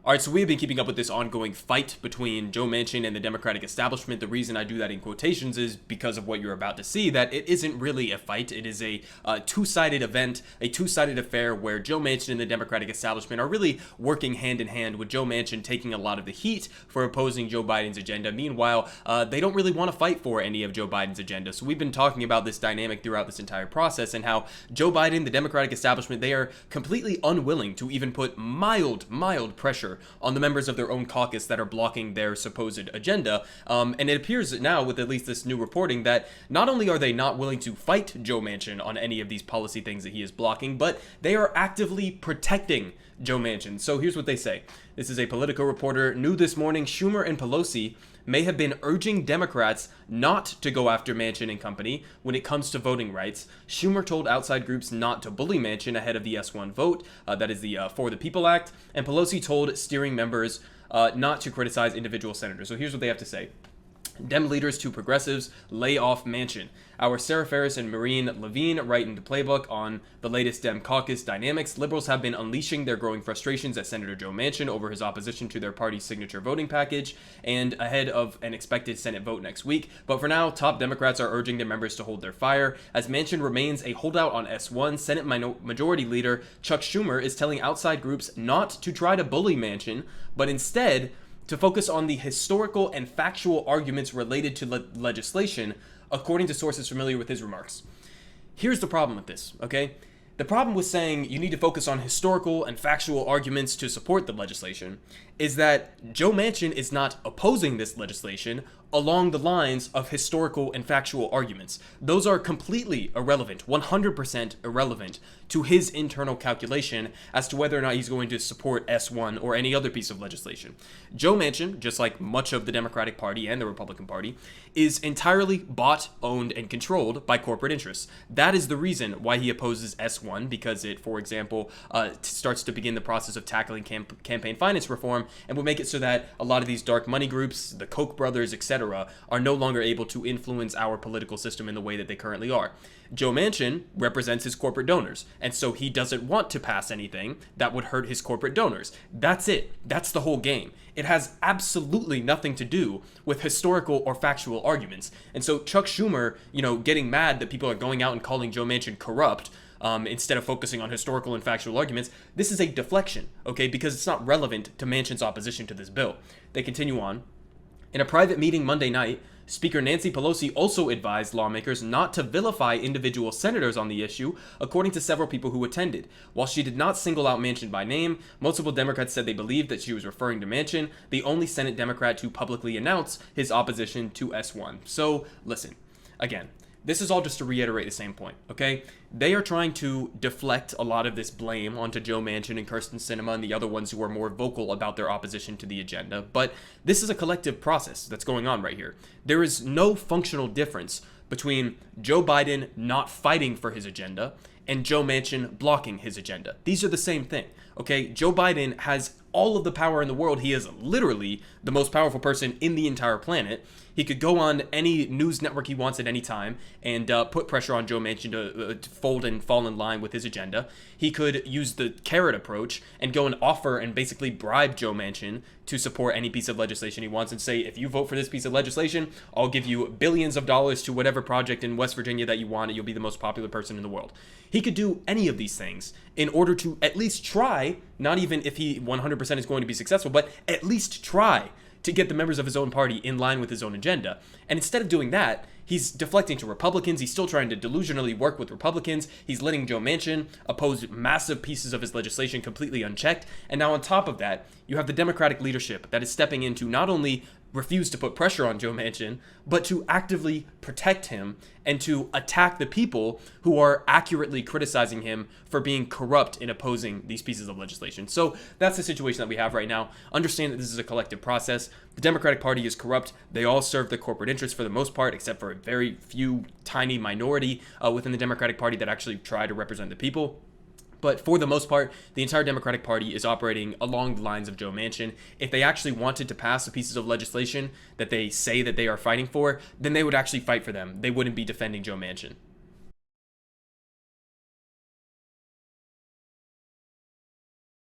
All right, so we've been keeping up with this ongoing fight between Joe Manchin and the Democratic establishment. The reason I do that in quotations is because of what you're about to see, that it isn't really a fight. It is a two-sided event, a two-sided affair where Joe Manchin and the Democratic establishment are really working hand in hand, with Joe Manchin taking a lot of the heat for opposing Joe Biden's agenda. Meanwhile, they don't really want to fight for any of Joe Biden's agenda. So we've been talking about this dynamic throughout this entire process and how Joe Biden, the Democratic establishment, they are completely unwilling to even put mild pressure on the members of their own caucus that are blocking their supposed agenda. And it appears now, with at least this new reporting, that not only are they not willing to fight Joe Manchin on any of these policy things that he is blocking, but they are actively protecting Joe Manchin. So here's what they say. This is a Politico reporter. New this morning, Schumer and Pelosi may have been urging Democrats not to go after Manchin and company when it comes to voting rights. Schumer told outside groups not to bully Manchin ahead of the S1 vote, that is the For the People Act, and Pelosi told steering members not to criticize individual senators. So here's what they have to say. Dem leaders to progressives lay off Manchin. Our Sarah Ferris and Marine Levine write in the playbook on the latest Dem caucus dynamics. Liberals have been unleashing their growing frustrations at Senator Joe Manchin over his opposition to their party's signature voting package and ahead of an expected Senate vote next week. But for now, top Democrats are urging their members to hold their fire. As Manchin remains a holdout on S1, Senate Majority Leader Chuck Schumer is telling outside groups not to try to bully Manchin, but instead to focus on the historical and factual arguments related to legislation, according to sources familiar with his remarks. Here's the problem with this, okay? The problem with saying you need to focus on historical and factual arguments to support the legislation is that Joe Manchin is not opposing this legislation along the lines of historical and factual arguments. Those are completely irrelevant, 100% irrelevant to his internal calculation as to whether or not he's going to support S1 or any other piece of legislation. Joe Manchin, just like much of the Democratic Party and the Republican Party, is entirely bought, owned, and controlled by corporate interests. That is the reason why he opposes S1, because it, for example, starts to begin the process of tackling campaign finance reform and will make it so that a lot of these dark money groups, the Koch brothers, etc., are no longer able to influence our political system in the way that they currently are. Joe Manchin represents his corporate donors, and so he doesn't want to pass anything that would hurt his corporate donors. That's it. That's the whole game. It has absolutely nothing to do with historical or factual arguments. And so Chuck Schumer, getting mad that people are going out and calling Joe Manchin corrupt, instead of focusing on historical and factual arguments, this is a deflection, okay, because it's not relevant to Manchin's opposition to this bill. They continue on. In a private meeting Monday night, Speaker Nancy Pelosi also advised lawmakers not to vilify individual senators on the issue, according to several people who attended. While she did not single out Manchin by name, multiple Democrats said they believed that she was referring to Manchin, the only Senate Democrat to publicly announce his opposition to S1. So, listen, again, this is all just to reiterate the same point, okay? They are trying to deflect a lot of this blame onto Joe Manchin and Kyrsten Sinema and the other ones who are more vocal about their opposition to the agenda, but this is a collective process that's going on right here. There is no functional difference between Joe Biden not fighting for his agenda and Joe Manchin blocking his agenda. These are the same thing, okay? Joe Biden has all of the power in the world. He is literally the most powerful person in the entire planet. He could go on any news network he wants at any time and put pressure on Joe Manchin to fold and fall in line with his agenda. He could use the carrot approach and go and offer and basically bribe Joe Manchin to support any piece of legislation he wants and say, if you vote for this piece of legislation, I'll give you billions of dollars to whatever project in West Virginia that you want, and you'll be the most popular person in the world. He could do any of these things in order to at least try, not even if he 100% is going to be successful, but at least try to get the members of his own party in line with his own agenda. And instead of doing that, he's deflecting to Republicans. He's still trying to delusionally work with Republicans. He's letting Joe Manchin oppose massive pieces of his legislation completely unchecked. And now on top of that, you have the Democratic leadership that is stepping in to not only refuse to put pressure on Joe Manchin, but to actively protect him and to attack the people who are accurately criticizing him for being corrupt in opposing these pieces of legislation. So that's the situation that we have right now. Understand that this is a collective process. The Democratic Party is corrupt. They all serve the corporate interests for the most part, except for a very few tiny minority within the Democratic Party that actually try to represent the people. But for the most part, the entire Democratic Party is operating along the lines of Joe Manchin. If they actually wanted to pass the pieces of legislation that they say that they are fighting for, then they would actually fight for them. They wouldn't be defending Joe Manchin.